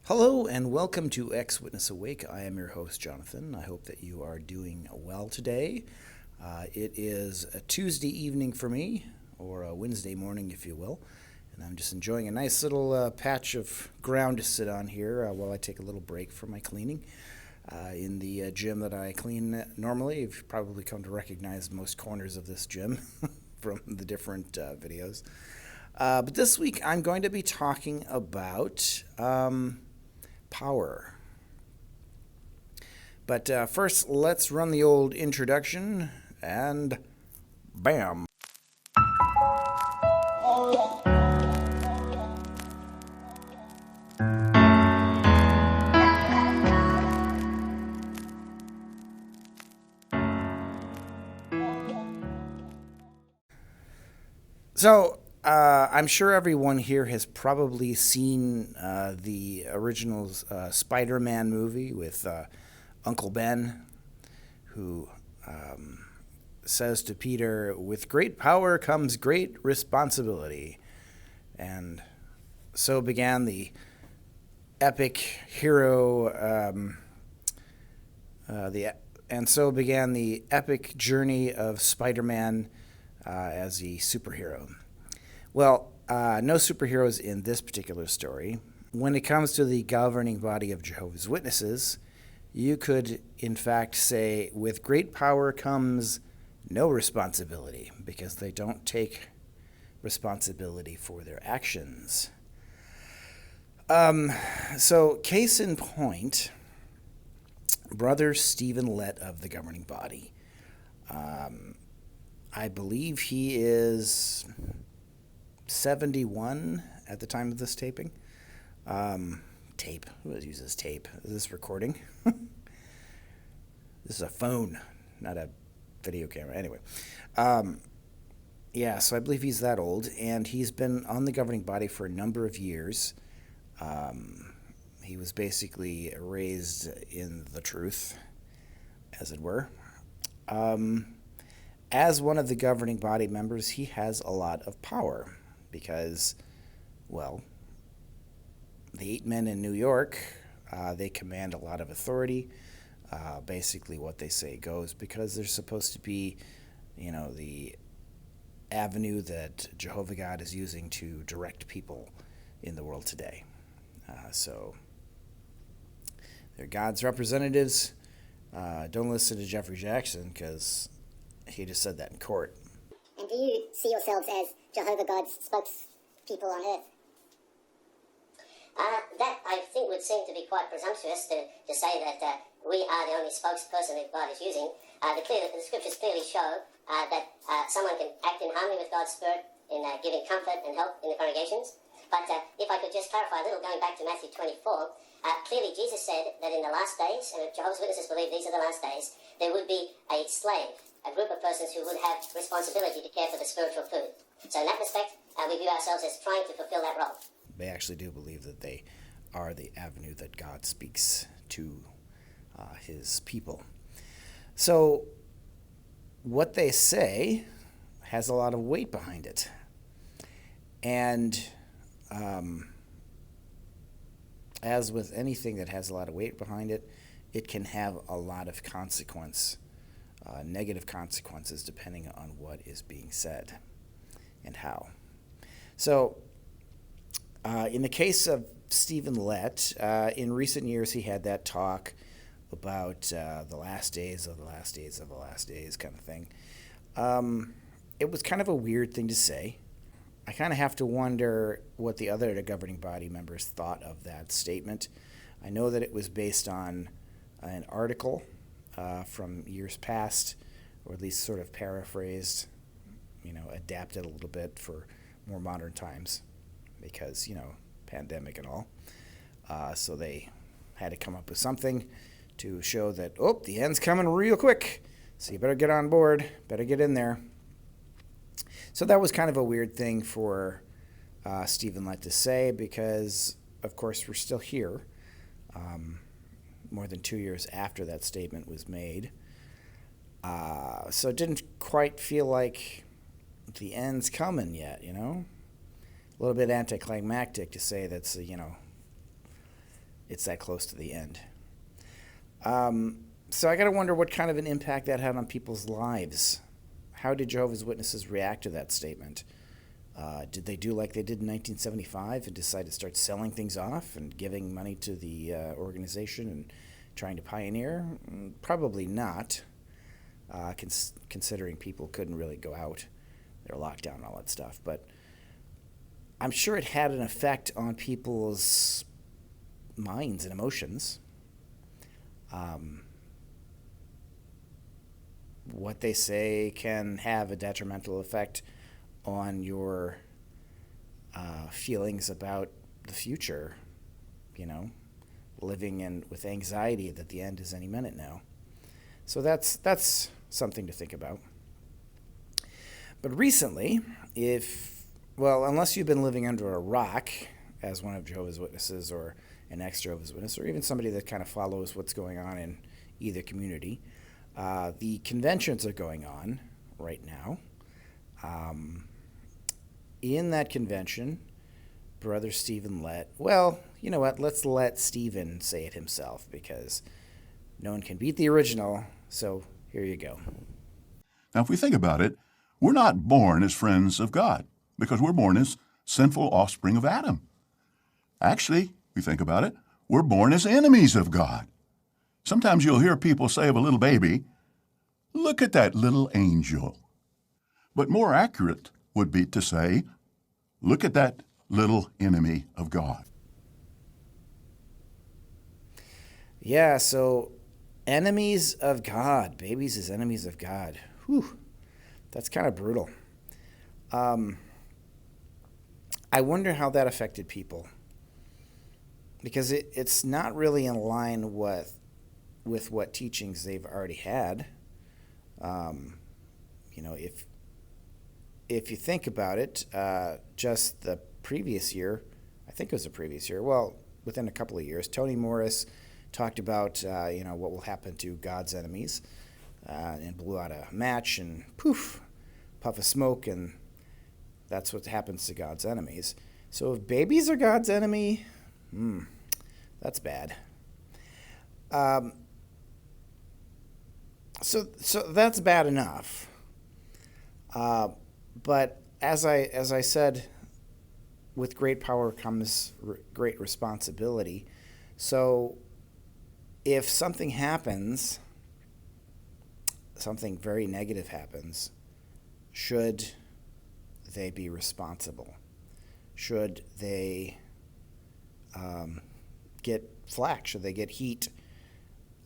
Hello and welcome to Ex Witness Awake. I am your host, Jonathan. I hope that you are doing well today. It is a Tuesday evening for me, or a Wednesday morning, if you will, and I'm just enjoying a nice little patch of ground to sit on here while I take a little break from my cleaning. In the gym that I clean normally, you've probably come to recognize most corners of this gym from the different videos. But this week I'm going to be talking about power. But first, let's run the old introduction, and bam. So, I'm sure everyone here has probably seen the original Spider-Man movie with Uncle Ben, who says to Peter, "With great power comes great responsibility." And so began the epic hero, and so began the epic journey of Spider-Man as a superhero. Well, no superheroes in this particular story. When it comes to the governing body of Jehovah's Witnesses, you could, in fact, say, with great power comes no responsibility, because they don't take responsibility for their actions. So, case in point, Brother Stephen Lett of the governing body. I believe he is 71 at the time of this taping. Tape. Who uses tape? Is this recording? This is a phone, not a video camera. Anyway. Yeah, so I believe he's that old, and he's been on the governing body for a number of years. He was basically raised in the truth, as it were. As one of the governing body members, he has a lot of power because, well, the 8 men in New York, they command a lot of authority. Basically what they say goes, because they're supposed to be, the avenue that Jehovah God is using to direct people in the world today. So they're God's representatives. Don't listen to Jeffrey Jackson, because he just said that in court. And do you see yourselves as Jehovah God's spokespeople on earth? That, I think, would seem to be quite presumptuous to say that we are the only spokesperson that God is using. The scriptures clearly show that someone can act in harmony with God's Spirit in giving comfort and help in the congregations. But if I could just clarify a little, going back to Matthew 24, clearly Jesus said that in the last days, and Jehovah's Witnesses believe these are the last days, there would be a slave, a group of persons who would have responsibility to care for the spiritual food. So in that respect, we view ourselves as trying to fulfill that role. They actually do believe that they are the avenue that God speaks to his people. So what they say has a lot of weight behind it. And as with anything that has a lot of weight behind it, it can have a lot of negative consequences, depending on what is being said and how. So, in the case of Stephen Lett, in recent years he had that talk about the last days of the last days of the last days kind of thing. It was kind of a weird thing to say. I kind of have to wonder what the other governing body members thought of that statement. I know that it was based on an article from years past, or at least sort of paraphrased, adapted a little bit for more modern times, because, pandemic and all. So they had to come up with something to show that, the end's coming real quick, so you better get on board, better get in there. So that was kind of a weird thing for Stephen Lett to say, because, of course, we're still here, more than 2 years after that statement was made. So it didn't quite feel like the end's coming yet, A little bit anticlimactic to say that's, it's that close to the end. So I got to wonder what kind of an impact that had on people's lives. How did Jehovah's Witnesses react to that statement? Did they do like they did in 1975 and decide to start selling things off and giving money to the organization and trying to pioneer? Probably not, considering people couldn't really go out. They were locked down and all that stuff. But I'm sure it had an effect on people's minds and emotions. What they say can have a detrimental effect on your feelings about the future, living with anxiety that the end is any minute now. So that's something to think about. But recently, unless you've been living under a rock as one of Jehovah's Witnesses or an ex-Jehovah's Witness, or even somebody that kind of follows what's going on in either community, the conventions are going on right now. In that convention, Brother Stephen Lett, well, you know what, let's let Stephen say it himself, because no one can beat the original, so here you go. Now, if we think about it, we're not born as friends of God, because we're born as sinful offspring of Adam. Actually, we think about it, we're born as enemies of God. Sometimes you'll hear people say of a little baby, "Look at that little angel." But more accurate would be to say, "Look at that little enemy of God." Yeah, so enemies of God, babies as enemies of God. Whew, that's kind of brutal. I wonder how that affected people, because it's not really in line with what teachings they've already had. If you think about it, just the previous year, I think it was the previous year, well, within a couple of years, Tony Morris talked about, what will happen to God's enemies, and blew out a match and poof, puff of smoke, and that's what happens to God's enemies. So if babies are God's enemy, that's bad. So that's bad enough. But as I said, with great power comes great responsibility. So if something happens, something very negative happens, should they be responsible? Should they get flack? Should they get heat,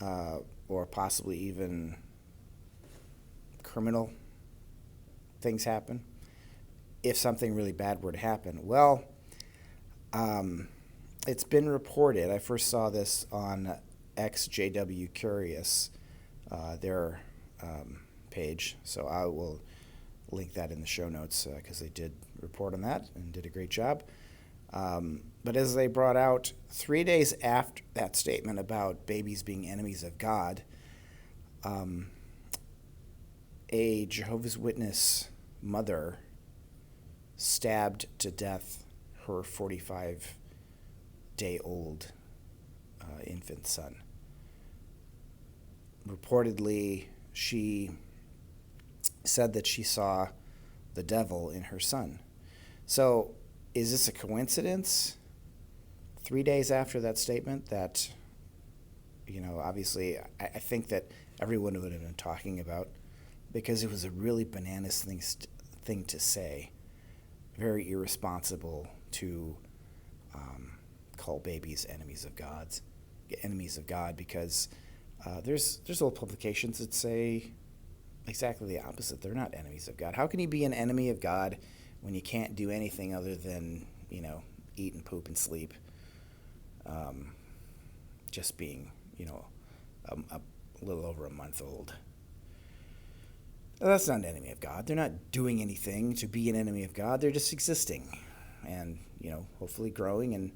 or possibly even criminal things happen if something really bad were to happen? Well, it's been reported. I first saw this on XJW Curious, their page, so I will link that in the show notes, because they did report on that and did a great job. But as they brought out, 3 days after that statement about babies being enemies of God, a Jehovah's Witness mother stabbed to death her 45-day-old infant son. Reportedly, she said that she saw the devil in her son. So is this a coincidence? 3 days after that statement that, obviously I think that everyone would have been talking about, because it was a really bananas thing to say. Very irresponsible to call babies enemies of God, because there's old publications that say exactly the opposite. They're not enemies of God. How can you be an enemy of God when you can't do anything other than, eat and poop and sleep? Just being, a little over a month old. That's not an enemy of God. They're not doing anything to be an enemy of God. They're just existing and, hopefully growing and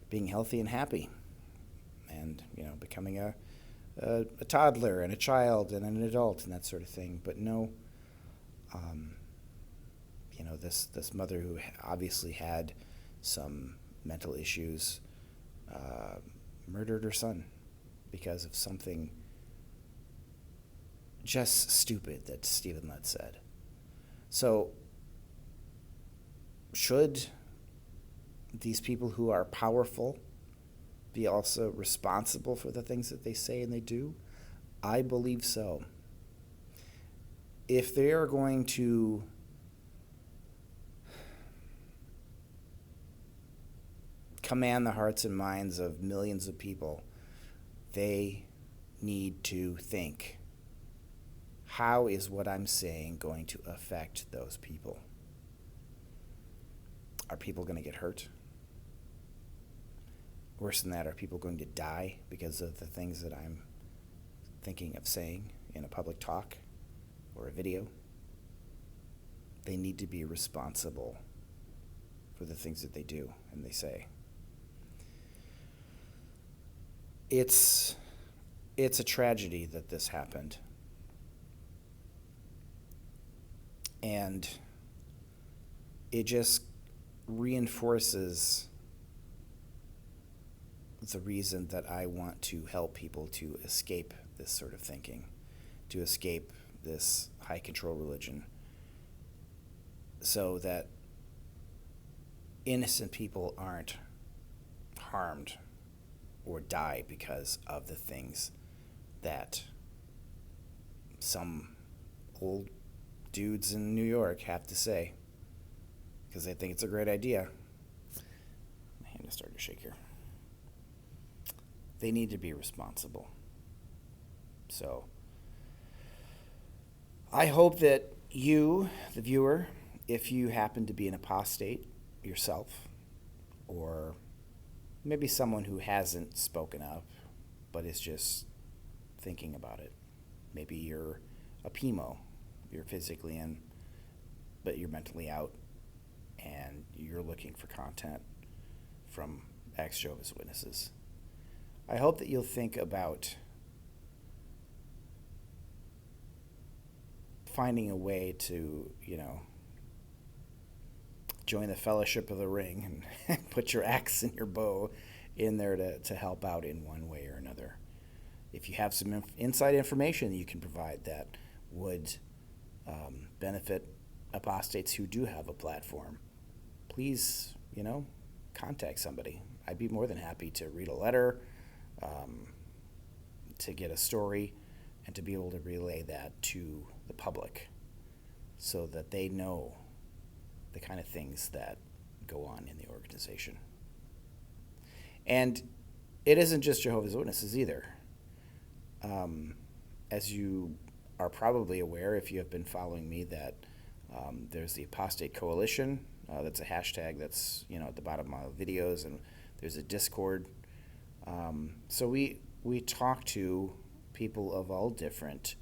being healthy and happy and, becoming a toddler and a child and an adult and that sort of thing. But no, this mother who obviously had some mental issues, murdered her son because of something just stupid that Stephen Lett said. So, should these people who are powerful be also responsible for the things that they say and they do? I believe so. If they are going to command the hearts and minds of millions of people, they need to think, how is what I'm saying going to affect those people? Are people going to get hurt? Worse than that, are people going to die because of the things that I'm thinking of saying in a public talk or a video? They need to be responsible for the things that they do and they say. It's a tragedy that this happened. And it just reinforces the reason that I want to help people to escape this sort of thinking, to escape this high control religion, so that innocent people aren't harmed or die because of the things that some old dudes in New York have to say, because they think it's a great idea. My hand is starting to shake here. They need to be responsible. So I hope that you, the viewer, if you happen to be an apostate yourself, or maybe someone who hasn't spoken up but is just thinking about it. Maybe you're a PMO, you're physically in, but you're mentally out, and you're looking for content from ex-Jehovah's Witnesses. I hope that you'll think about finding a way to, join the Fellowship of the Ring and put your axe and your bow in there to help out in one way or another. If you have some inside information that you can provide that would benefit apostates who do have a platform, please, contact somebody. I'd be more than happy to read a letter, to get a story, and to be able to relay that to the public so that they know the kind of things that go on in the organization. And it isn't just Jehovah's Witnesses either. As you are probably aware, if you have been following me, that there's the Apostate Coalition. That's a hashtag that's at the bottom of my videos, and there's a Discord. So we talk to people of all different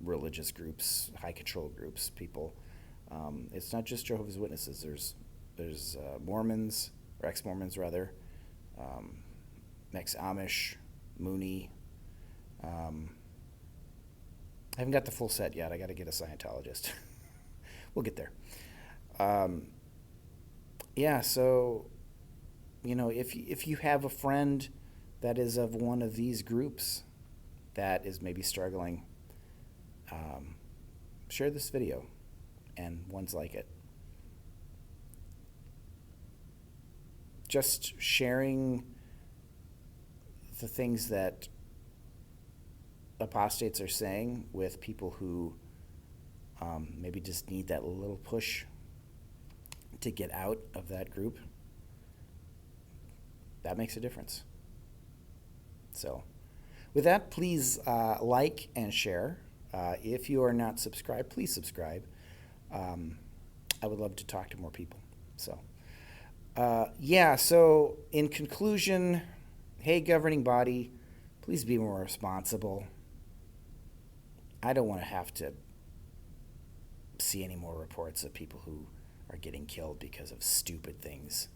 religious groups, high control groups, people. It's not just Jehovah's Witnesses. There's Mormons, or ex-Mormons rather, ex-Amish, Mooney. I haven't got the full set yet. I got to get a Scientologist. We'll get there. So, if you have a friend that is of one of these groups that is maybe struggling, share this video and ones like it. Just sharing the things that apostates are saying with people who maybe just need that little push to get out of that group, that makes a difference. So with that, please like and share. If you are not subscribed, please subscribe. I would love to talk to more people. So so in conclusion, hey, governing body, please be more responsible. I don't want to have to see any more reports of people who are getting killed because of stupid things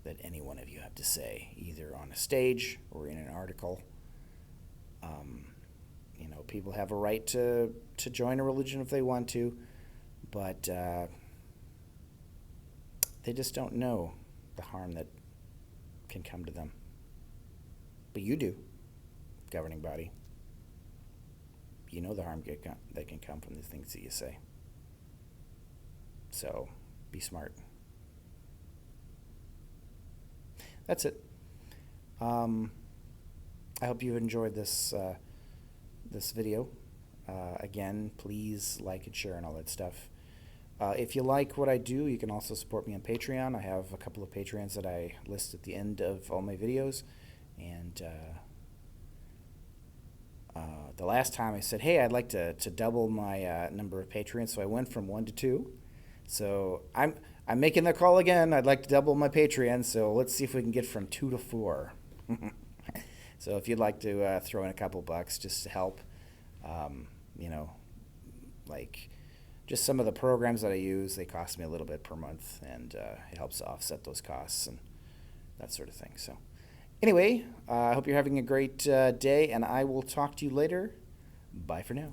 that any one of you have to say, either on a stage or in an article. People have a right to join a religion if they want to, but they just don't know the harm that can come to them. But you do, governing body. You know the harm that can come from the things that you say. So be smart. That's it. I hope you enjoyed this video. Again, please like and share and all that stuff. If you like what I do, you can also support me on Patreon. I have a couple of Patreons that I list at the end of all my videos. And the last time I said, hey, I'd like to double my number of Patreons, so I went from 1 to 2. So I'm making the call again. I'd like to double my Patreon, so let's see if we can get from 2 to 4. So if you'd like to throw in a couple bucks just to help, like just some of the programs that I use, they cost me a little bit per month, and it helps offset those costs and that sort of thing. So anyway, I hope you're having a great day, and I will talk to you later. Bye for now.